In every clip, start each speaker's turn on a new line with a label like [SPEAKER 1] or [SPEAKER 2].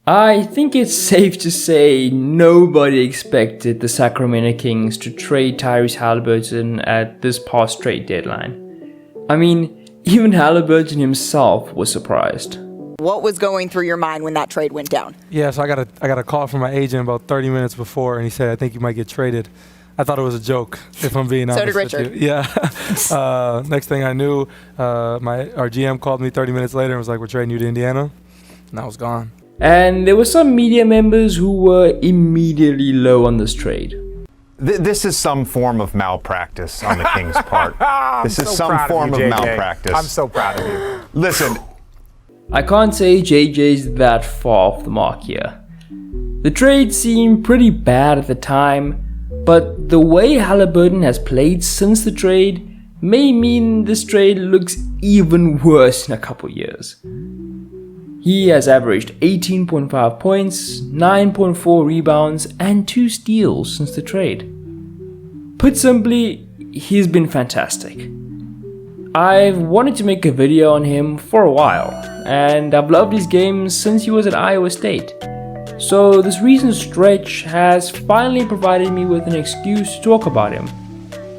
[SPEAKER 1] I think it's safe to say nobody expected the Sacramento Kings to trade Tyrese Halliburton at this past trade deadline. I mean, even Haliburton himself was surprised.
[SPEAKER 2] What was going through your mind when that trade went down?
[SPEAKER 3] Yeah, so I got a call from my agent about 30 minutes before, and he said, "I think you might get traded." I thought it was a joke, if I'm being honest.
[SPEAKER 2] So did Richard.
[SPEAKER 3] With you. Yeah. Next thing I knew, our GM called me 30 minutes later and was like, "We're trading you to Indiana," and I was gone.
[SPEAKER 1] And there were some media members who were immediately low on this trade.
[SPEAKER 4] This is some form of malpractice on the Kings' part. This is some form of malpractice.
[SPEAKER 5] I'm so proud of you.
[SPEAKER 4] Listen.
[SPEAKER 1] I can't say JJ's that far off the mark here. The trade seemed pretty bad at the time, but the way Haliburton has played since the trade may mean this trade looks even worse in a couple years. He has averaged 18.5 points, 9.4 rebounds, and 2 steals since the trade. Put simply, he's been fantastic. I've wanted to make a video on him for a while, and I've loved his game since he was at Iowa State. So this recent stretch has finally provided me with an excuse to talk about him.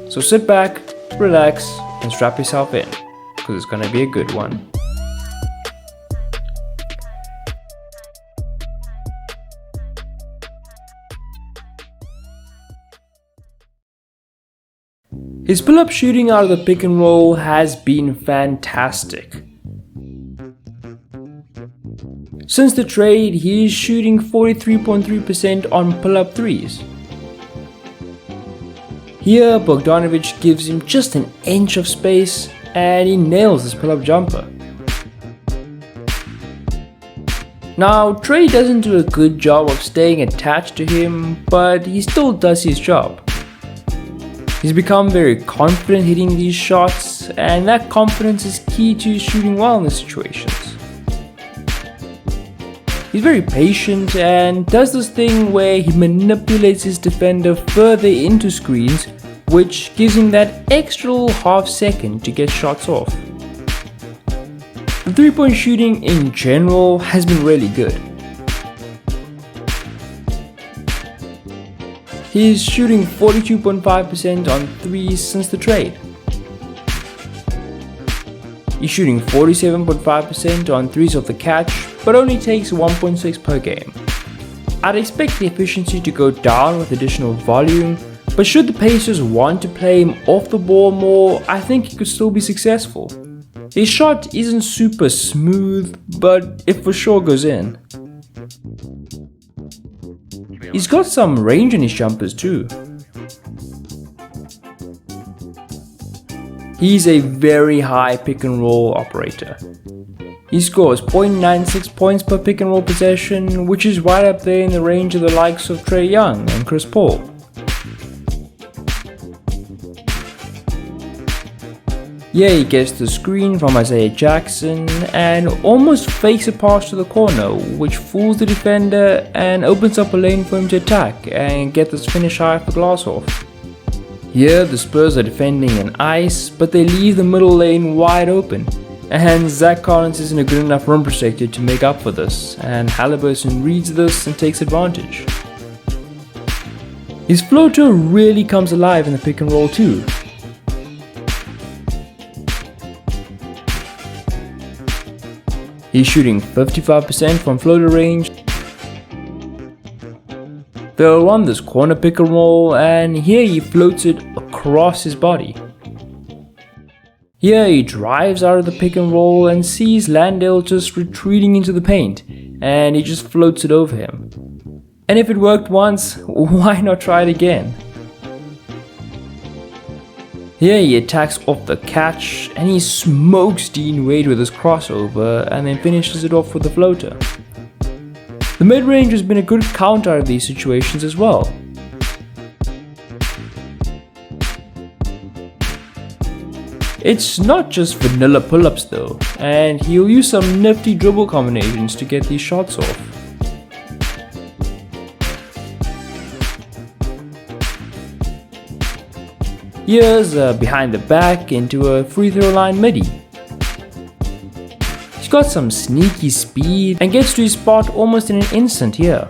[SPEAKER 1] So sit back, relax, and strap yourself in, because it's gonna be a good one. His pull-up shooting out of the pick and roll has been fantastic. Since the trade, he is shooting 43.3% on pull-up threes. Here, Bogdanovic gives him just an inch of space and he nails his pull-up jumper. Now, Trey doesn't do a good job of staying attached to him, but he still does his job. He's become very confident hitting these shots, and that confidence is key to shooting well in these situations. He's very patient and does this thing where he manipulates his defender further into screens, which gives him that extra little half second to get shots off. The three-point shooting in general has been really good. He's shooting 42.5% on threes since the trade. He's shooting 47.5% on threes off the catch, but only takes 1.6 per game. I'd expect the efficiency to go down with additional volume, but should the Pacers want to play him off the ball more, I think he could still be successful. His shot isn't super smooth, but it for sure goes in. He's got some range in his jumpers too. He's a very high pick and roll operator. He scores 0.96 points per pick and roll possession, which is right up there in the range of the likes of Trae Young and Chris Paul. Yeah, he gets the screen from Isaiah Jackson and almost fakes a pass to the corner, which fools the defender and opens up a lane for him to attack and get this finish high for glass off. Here, the Spurs are defending an ice, but they leave the middle lane wide open, and Zach Collins isn't a good enough rim protector to make up for this, and Haliburton reads this and takes advantage. His floater really comes alive in the pick and roll too. He's shooting 55% from floater range. They'll run this corner pick and roll, and here he floats it across his body. Here he drives out of the pick and roll and sees Landale just retreating into the paint, and he just floats it over him. And if it worked once, why not try it again? Here he attacks off the catch and he smokes Dean Wade with his crossover and then finishes it off with the floater. The mid-range has been a good counter out of these situations as well. It's not just vanilla pull-ups though, and he'll use some nifty dribble combinations to get these shots off. Here's behind the back into a free throw line midi. He's got some sneaky speed and gets to his spot almost in an instant here.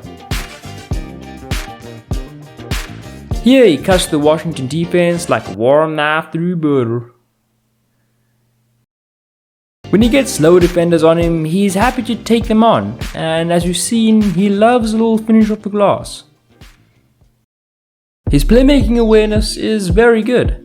[SPEAKER 1] Here he cuts the Washington defense like a warm knife through butter. When he gets slow defenders on him, he's happy to take them on, and as we've seen, he loves a little finish off the glass. His playmaking awareness is very good.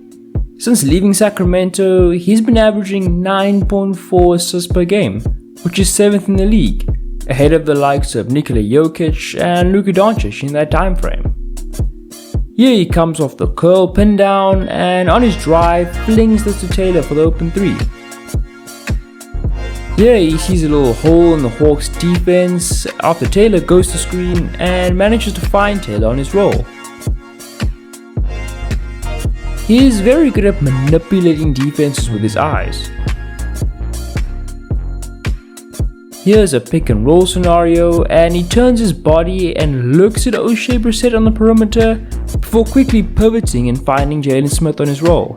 [SPEAKER 1] Since leaving Sacramento, he's been averaging 9.4 assists per game, which is 7th in the league, ahead of the likes of Nikola Jokic and Luka Doncic in that time frame. Here he comes off the curl pin down and on his drive flings this to Taylor for the open 3. Here he sees a little hole in the Hawks defense after Taylor goes to screen and manages to find Taylor on his roll. He is very good at manipulating defenses with his eyes. Here's a pick and roll scenario and he turns his body and looks at O'Shea Brissett on the perimeter before quickly pivoting and finding Jalen Smith on his roll.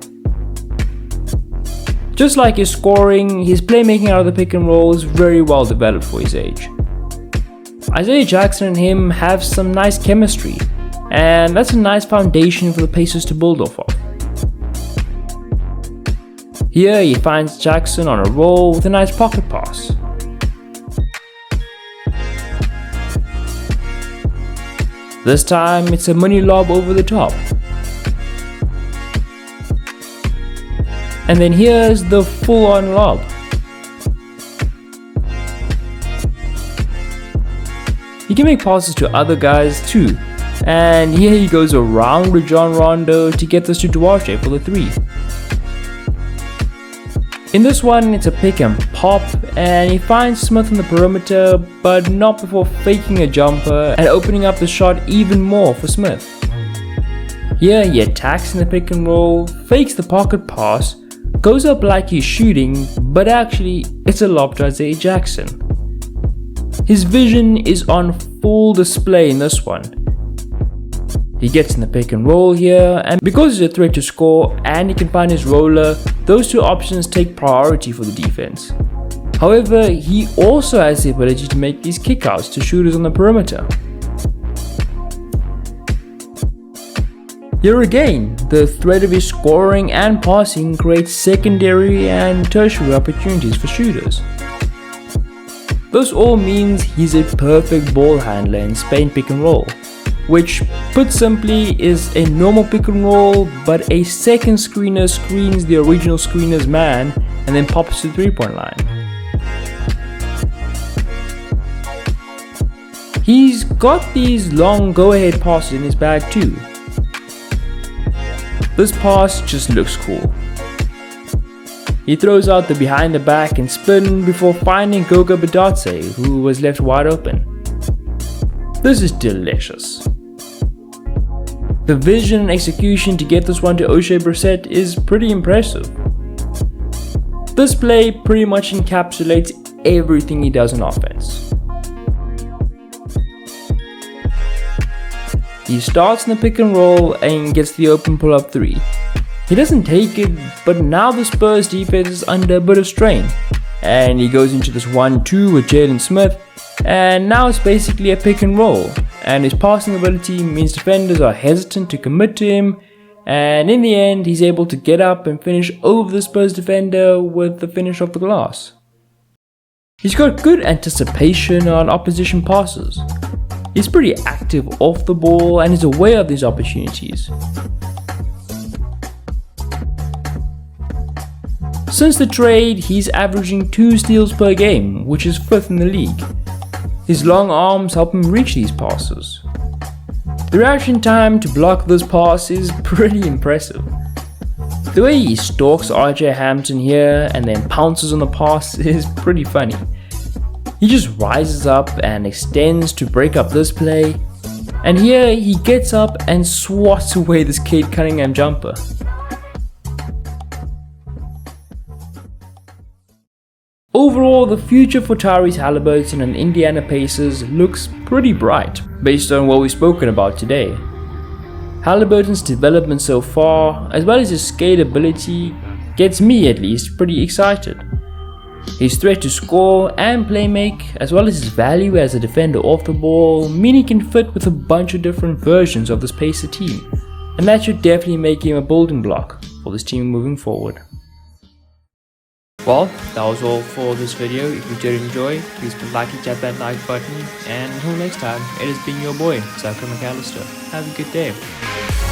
[SPEAKER 1] Just like his scoring, his playmaking out of the pick and roll is very well developed for his age. Isaiah Jackson and him have some nice chemistry, and that's a nice foundation for the Pacers to build off of. Here he finds Jackson on a roll with a nice pocket pass. This time it's a money lob over the top. And then here's the full-on lob. He can make passes to other guys too. And here he goes around Rajon Rondo to get this to Duarte for the 3. In this one, it's a pick and pop, and he finds Smith on the perimeter, but not before faking a jumper and opening up the shot even more for Smith. Here he attacks in the pick and roll, fakes the pocket pass, goes up like he's shooting, but actually it's a lob to Isaiah Jackson. His vision is on full display in this one. He gets in the pick and roll here, and because he's a threat to score and he can find his roller, those two options take priority for the defense. However, he also has the ability to make these kickouts to shooters on the perimeter. Here again, the threat of his scoring and passing creates secondary and tertiary opportunities for shooters. This all means he's a perfect ball handler in Spain pick and roll, which, put simply, is a normal pick and roll, but a second screener screens the original screener's man and then pops to the 3-point line. He's got these long go-ahead passes in his bag too. This pass just looks cool. He throws out the behind the back and spin before finding Goga Bitadze, who was left wide open. This is delicious. The vision and execution to get this one to O'Shea Brissett is pretty impressive. This play pretty much encapsulates everything he does on offense. He starts in the pick and roll and gets the open pull-up 3. He doesn't take it, but now the Spurs defense is under a bit of strain, and he goes into this 1-2 with Jalen Smith, and now it's basically a pick and roll, and his passing ability means defenders are hesitant to commit to him, and in the end he's able to get up and finish over the Spurs defender with the finish off the glass. He's got good anticipation on opposition passes. He's pretty active off the ball and is aware of these opportunities. Since the trade, he's averaging 2 steals per game, which is 5th in the league. His long arms help him reach these passes. The reaction time to block this pass is pretty impressive. The way he stalks RJ Hampton here and then pounces on the pass is pretty funny. He just rises up and extends to break up this play, and here he gets up and swats away this Cade Cunningham jumper. Overall, the future for Tyrese Halliburton and Indiana Pacers looks pretty bright based on what we've spoken about today. Haliburton's development so far, as well as his scalability, gets me at least pretty excited. His threat to score and play make, as well as his value as a defender off the ball, mean he can fit with a bunch of different versions of this Pacer team, and that should definitely make him a building block for this team moving forward. Well, that was all for this video. If you did enjoy, please put hit that like button, and until next time, it has been your boy, Zachary McAllister. Have a good day.